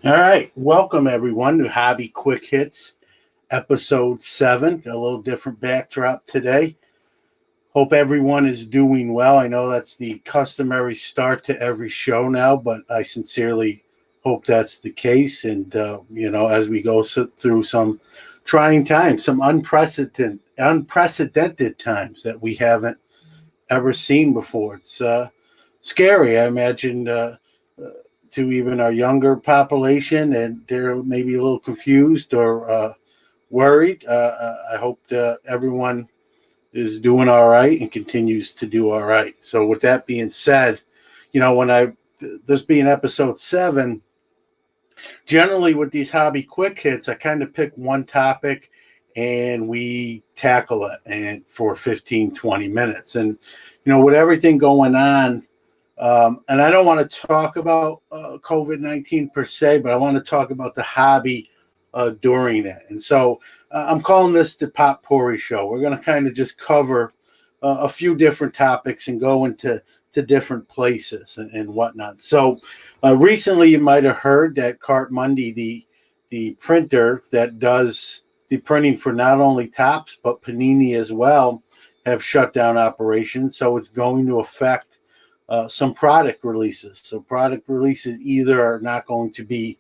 All right, welcome everyone to Hobby Quick Hits, Ep.7. Got a little different backdrop today. Hope everyone is doing well. I know that's the customary start to every show now, but I sincerely hope that's the case. And as we go through some trying times, some unprecedented times that we haven't ever seen before. It's scary, I imagine. To even our younger population, and they're maybe a little confused or worried. I hope that everyone is doing all right and continues to do all right. So, with that being said, this being Ep.7, generally with these hobby quick hits, I kind of pick one topic and we tackle it and for 15, 20 minutes. And, with everything going on, and I don't want to talk about COVID-19 per se, but I want to talk about the hobby during it. And so I'm calling this the Potpourri Show. We're going to kind of just cover a few different topics and go into different places and whatnot. So recently you might have heard that Cart Monday, the printer that does the printing for not only Topps, but Panini as well, have shut down operations. So it's going to affect some product releases. So product releases either are not going to be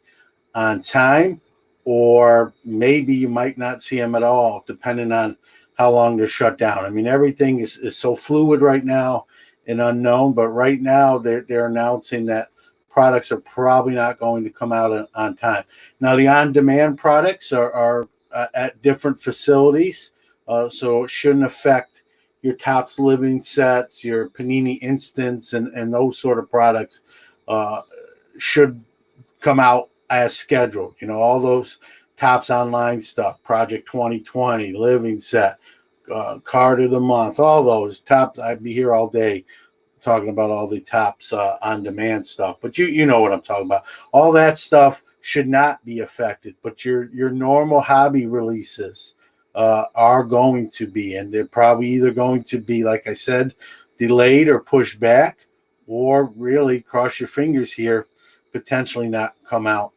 on time, or maybe you might not see them at all, depending on how long they're shut down. I mean, everything is so fluid right now and unknown, but right now they're announcing that products are probably not going to come out on time. Now, the on-demand products are at different facilities, so it shouldn't affect your Topps living sets, your Panini Instants, and those sort of products should come out as scheduled. All those Topps online stuff, Project 2020, Living Set, Card of the Month, all those Topps. I'd be here all day talking about all the Topps on-demand stuff. But you know what I'm talking about. All that stuff should not be affected. But your normal hobby releases are going to be, and they're probably either going to be, like I said, delayed or pushed back, or really, cross your fingers here, potentially not come out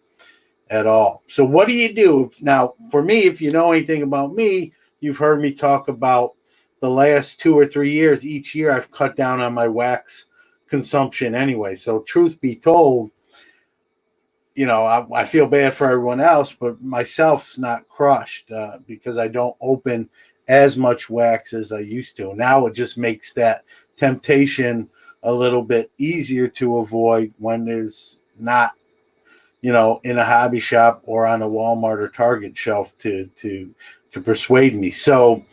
at all. So what do you do? Now, for me, if you know anything about me, you've heard me talk about the last 2 or 3 years. Each year I've cut down on my wax consumption anyway. So truth be told, I feel bad for everyone else, but myself's not crushed because I don't open as much wax as I used to. Now it just makes that temptation a little bit easier to avoid when there's not, in a hobby shop or on a Walmart or Target shelf to persuade me. So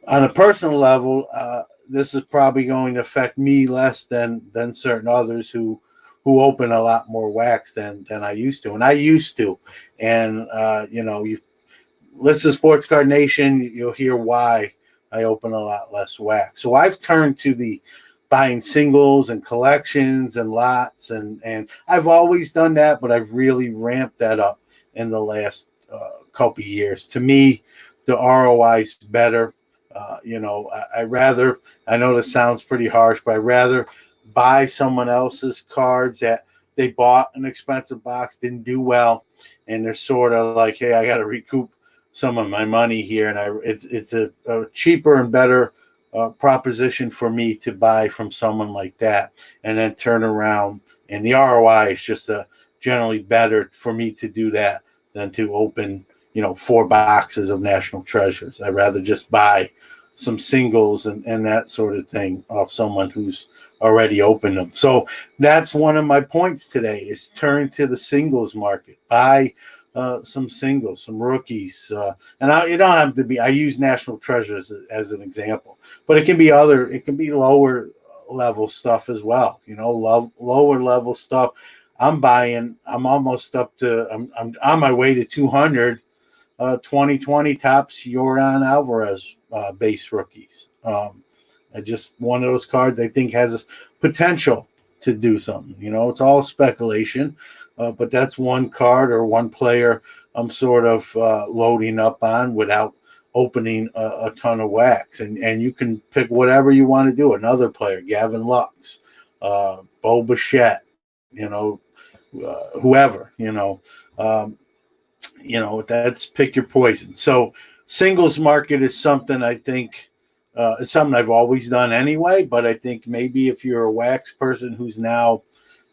on a personal level, this is probably going to affect me less than certain others who open a lot more wax than I used to. And I used to. And, you listen to Sports Card Nation, you'll hear why I open a lot less wax. So I've turned to the buying singles and collections and lots. And I've always done that, but I've really ramped that up in the last couple of years. To me, the ROI is better. I rather, I know this sounds pretty harsh, but I rather buy someone else's cards that they bought an expensive box, didn't do well, and they're sort of like, hey, I got to recoup some of my money here, and it's a cheaper and better proposition for me to buy from someone like that, and then turn around, and the ROI is just generally better for me to do that than to open 4 boxes of National Treasures. I'd rather just buy some singles and that sort of thing off someone who's already opened them. So that's one of my points today, is turn to the singles market. Buy some singles, some rookies. And you don't have to be, I use National Treasures as an example, but it can be lower level stuff as well. Lower level stuff. I'm almost up to, I'm on my way to 200 2020 Topps Yordan Alvarez base rookies. Just one of those cards I think has potential to do something. It's all speculation, but that's one card or one player I'm sort of loading up on without opening a ton of wax. And you can pick whatever you want to do. Another player, Gavin Lux, Bo Bichette, whoever, that's pick your poison. So singles market is something I think is something I've always done anyway. But I think maybe if you're a wax person who's now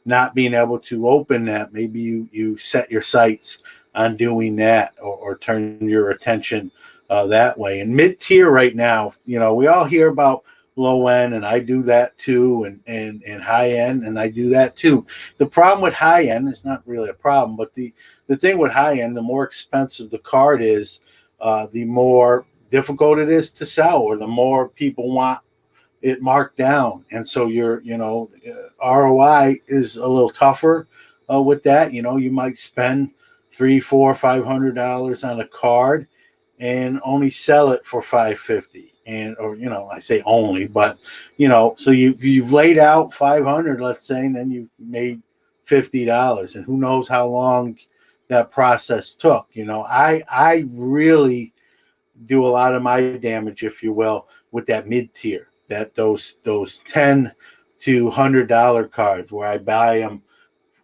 not being able to open that, maybe you set your sights on doing that, or turn your attention that way. And mid tier right now, we all hear about low end, and I do that too, and high end, and I do that too. The problem with high end is not really a problem, but the thing with high end, the more expensive the card is, the more difficult it is to sell, or the more people want it marked down. And so ROI is a little tougher with that. You might spend three, four, $500 on a card and only sell it for 550. And, or, I say only, but, so you've laid out 500, let's say, and then you've made $50, and who knows how long that process took. I really do a lot of my damage, if you will, with that mid tier, that those $10 to $100 cards, where I buy them,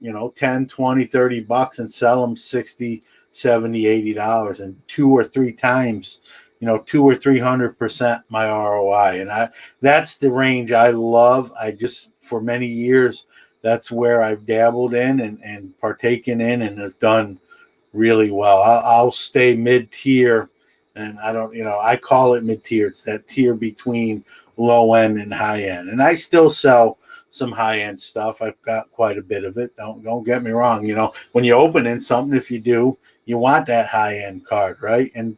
10, 20, $30 and sell them 60, 70, $80, and two or three times, 200 or 300% my ROI. And that's the range I love. For many years, that's where I've dabbled in and partaken in, and have done really well. I'll stay mid tier, and I call it mid tier. It's that tier between low end and high end. And I still sell some high end stuff. I've got quite a bit of it. Don't get me wrong. When you open in something, if you do, you want that high end card, right? And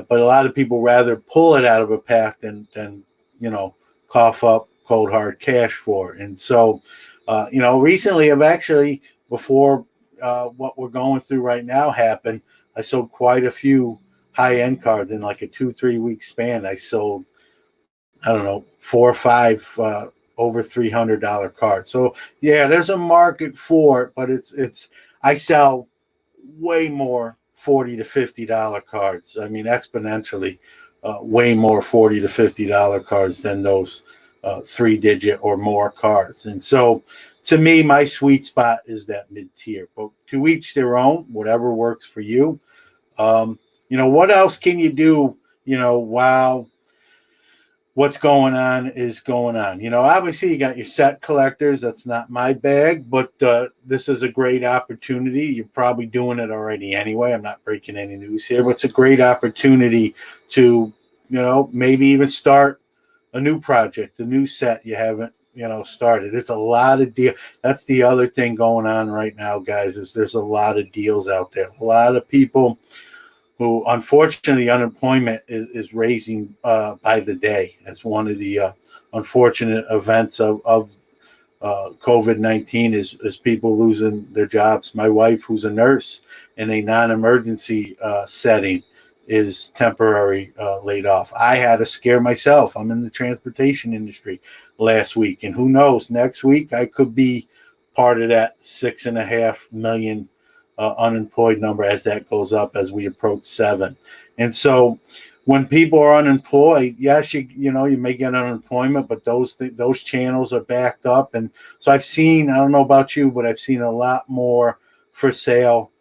but a lot of people rather pull it out of a pack than cough up cold hard cash for it. And so recently, I've actually, before what we're going through right now happened, I sold quite a few high-end cards in like a 2-3 week span. I sold, I don't know, 4 or 5 over $300 cards. So yeah, there's a market for it, but I sell way more $40 to $50 cards. I mean, exponentially, way more $40 to $50 cards than those 3-digit or more cards. And so, to me, my sweet spot is that mid tier. But to each their own, whatever works for you. What else can you do? While what's going on is going on. Obviously you got your set collectors. That's not my bag, but this is a great opportunity. You're probably doing it already anyway. I'm not breaking any news here, but it's a great opportunity to, maybe even start a new project, a new set you haven't, started. It's a lot of deal. That's the other thing going on right now, guys, is there's a lot of deals out there. A lot of people who, unfortunately, unemployment is raising by the day. That's one of the unfortunate events of COVID-19 is people losing their jobs. My wife, who's a nurse in a non-emergency setting, is temporary laid off. I had a scare myself. I'm in the transportation industry last week, and who knows, next week I could be part of that 6.5 million unemployed number as that goes up as we approach 7. And so when people are unemployed, yes, you may get unemployment, but those channels are backed up. And so I've seen, I don't know about you, but I've seen a lot more for sale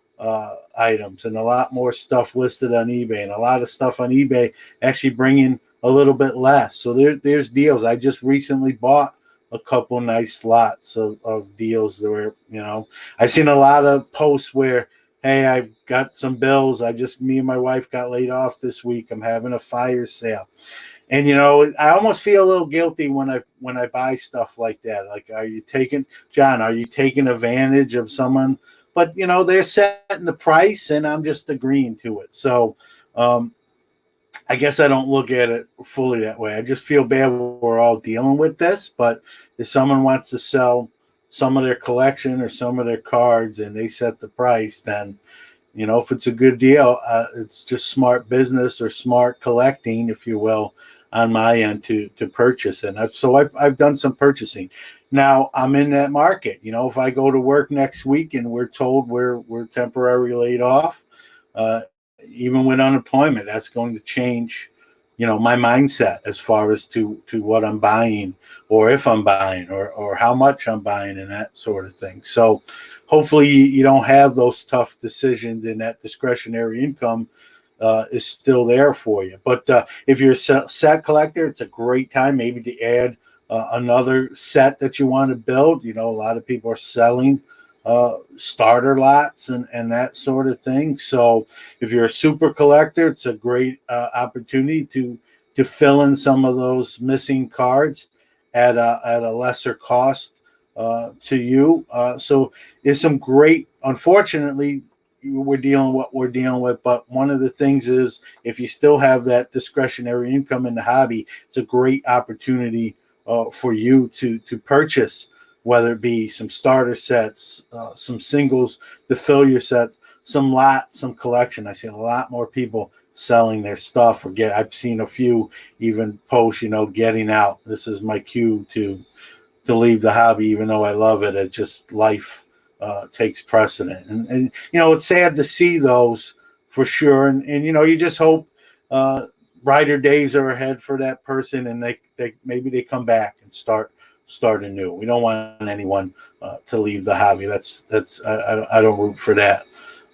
items, and a lot more stuff listed on eBay, and a lot of stuff on eBay actually bringing a little bit less. So there's deals. I just recently bought a couple nice lots of deals where, I've seen a lot of posts where, hey, I've got some bills. Me and my wife got laid off this week. I'm having a fire sale. And, I almost feel a little guilty when I buy stuff like that. Like, are you taking advantage of someone? But, they're setting the price and I'm just agreeing to it. So I guess I don't look at it fully that way. I just feel bad we're all dealing with this. But if someone wants to sell some of their collection or some of their cards and they set the price, then, if it's a good deal, it's just smart business or smart collecting, if you will, on my end to purchase. And I've done some purchasing. Now I'm in that market. If I go to work next week and we're told we're temporarily laid off, even with unemployment, that's going to change my mindset as far as to what I'm buying, or if I'm buying, or how much I'm buying, and that sort of thing. So hopefully you don't have those tough decisions, and that discretionary income is still there for you. But if you're a set collector, it's a great time maybe to add another set that you want to build. A lot of people are selling starter lots and that sort of thing. So if you're a super collector, it's a great opportunity to fill in some of those missing cards at a lesser cost to you. So there's some great, unfortunately, we're dealing what we're dealing with. But one of the things is, if you still have that discretionary income in the hobby, it's a great opportunity for you to purchase, whether it be some starter sets, some singles to fill your sets, some lots, some collection. I see a lot more people selling their stuff, I've seen a few even post, getting out. This is my cue to leave the hobby, even though I love it. It just, life takes precedent, and it's sad to see those, for sure. And you just hope brighter days are ahead for that person, and they maybe they come back and start anew. We don't want anyone to leave the hobby. I don't root for that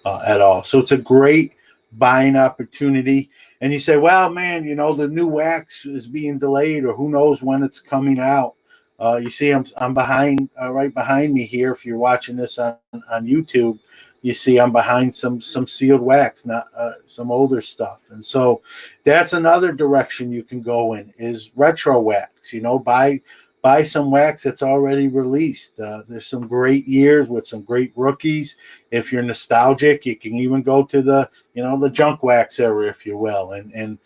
at all. So it's a great buying opportunity. And you say, well, man, the new wax is being delayed, or who knows when it's coming out. You see, I'm behind, right behind me here. If you're watching this on YouTube, you see I'm behind some sealed wax, not some older stuff. And so that's another direction you can go in, is retro wax. Buy some wax that's already released. There's some great years with some great rookies. If you're nostalgic, you can even go to the junk wax era, if you will. And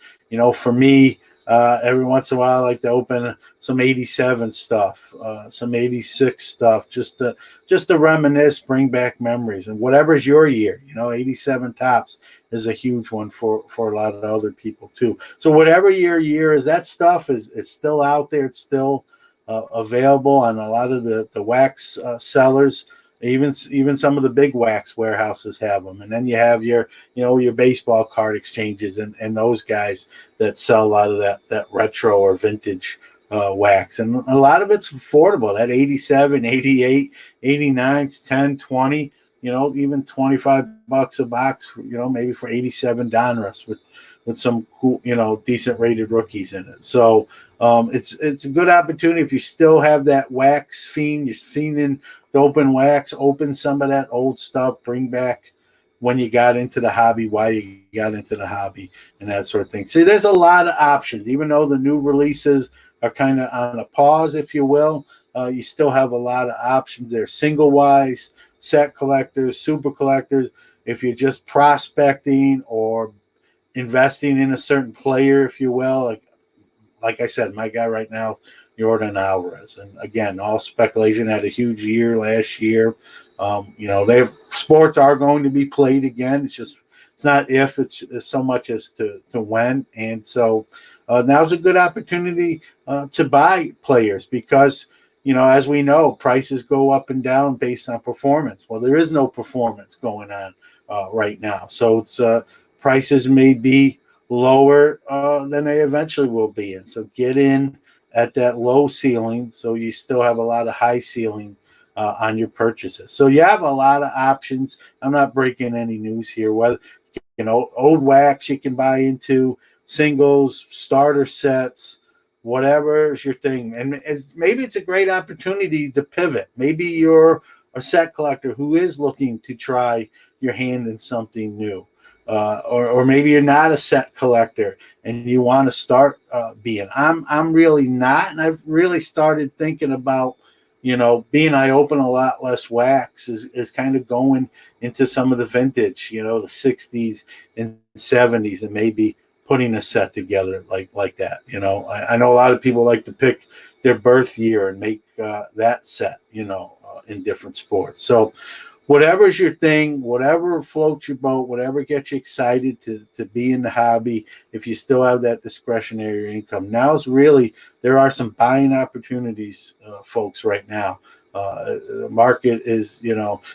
for me, every once in a while, I like to open some 87 stuff, some 86 stuff, just to reminisce, bring back memories. And whatever's your year, 87 tops is a huge one for a lot of other people too. So whatever your year is, that stuff is still out there. It's still available on a lot of the wax sellers. Even some of the big wax warehouses have them. And then you have your baseball card exchanges and those guys that sell a lot of that retro or vintage wax. And a lot of it's affordable. That 87, 88, 89's 10, 20, even $25 a box, maybe for 87 Donruss with some cool, decent rated rookies in it. So it's a good opportunity if you still have that wax fiend. You're fiending to open some of that old stuff, bring back when you got into the hobby, why you got into the hobby, and that sort of thing. See, there's a lot of options. Even though the new releases are kind of on a pause, if you will, you still have a lot of options there. Single wise, set collectors, super collectors. If you're just prospecting or investing in a certain player, if you will, like I said, my guy right now, Jordan Alvarez. And again, all speculation, had a huge year last year. Sports are going to be played again. It's not if, it's so much as to when. And so now's a good opportunity to buy players, because as we know, prices go up and down based on performance. Well, there is no performance going on right now. So it's prices may be lower than they eventually will be. And so get in at that low ceiling, so you still have a lot of high ceiling on your purchases. So you have a lot of options. I'm not breaking any news here. Whether old wax you can buy into, singles, starter sets, whatever is your thing. And maybe it's a great opportunity to pivot. Maybe you're a set collector who is looking to try your hand in something new. Or maybe you're not a set collector and you want to start being. I'm really not, and I've really started thinking about, being I open a lot less wax is kind of going into some of the vintage, the 60s and 70s, and maybe putting a set together like that. I know a lot of people like to pick their birth year and make that set, in different sports. So whatever's your thing, whatever floats your boat, whatever gets you excited to be in the hobby, if you still have that discretionary income. Now's really, there are some buying opportunities, folks, right now. The market is,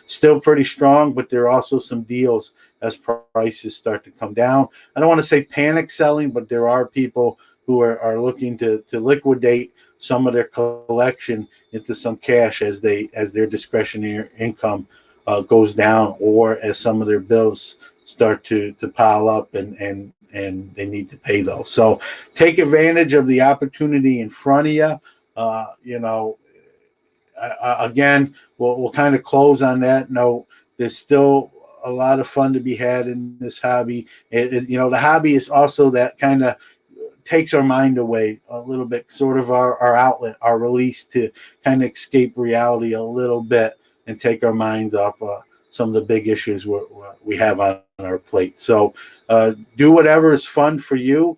still pretty strong, but there are also some deals as prices start to come down. I don't want to say panic selling, but there are people who are looking to liquidate some of their collection into some cash as their discretionary income goes down, or as some of their bills start to pile up, and they need to pay those. So take advantage of the opportunity in front of you. You know, Again, we'll kind of close on that note. There's still a lot of fun to be had in this hobby. The hobby is also that kind of takes our mind away a little bit, sort of our outlet, our release to kind of escape reality a little bit and take our minds off some of the big issues we have on our plate. So do whatever is fun for you.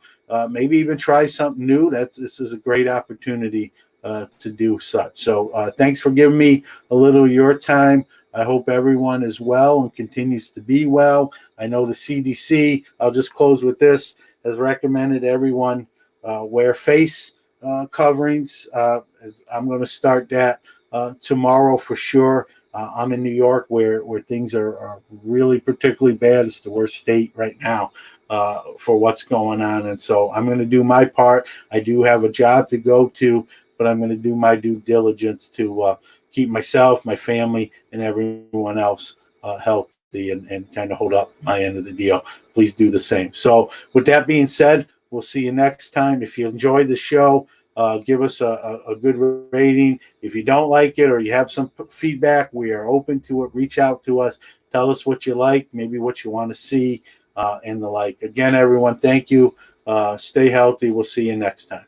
Maybe even try something new. This is a great opportunity to do such. So thanks for giving me a little of your time. I hope everyone is well and continues to be well. I know the CDC, I'll just close with this, has recommended everyone wear face coverings. I'm going to start that tomorrow for sure. I'm in New York, where things are really particularly bad. It's the worst state right now for what's going on. And so I'm going to do my part. I do have a job to go to, but I'm going to do my due diligence to keep myself, my family, and everyone else healthy, and kind of hold up my end of the deal. Please do the same. So with that being said, we'll see you next time. If you enjoyed the show, give us a good rating. If you don't like it or you have some feedback, we are open to it. Reach out to us. Tell us what you like, maybe what you want to see, and the like. Again, everyone, thank you. Stay healthy. We'll see you next time.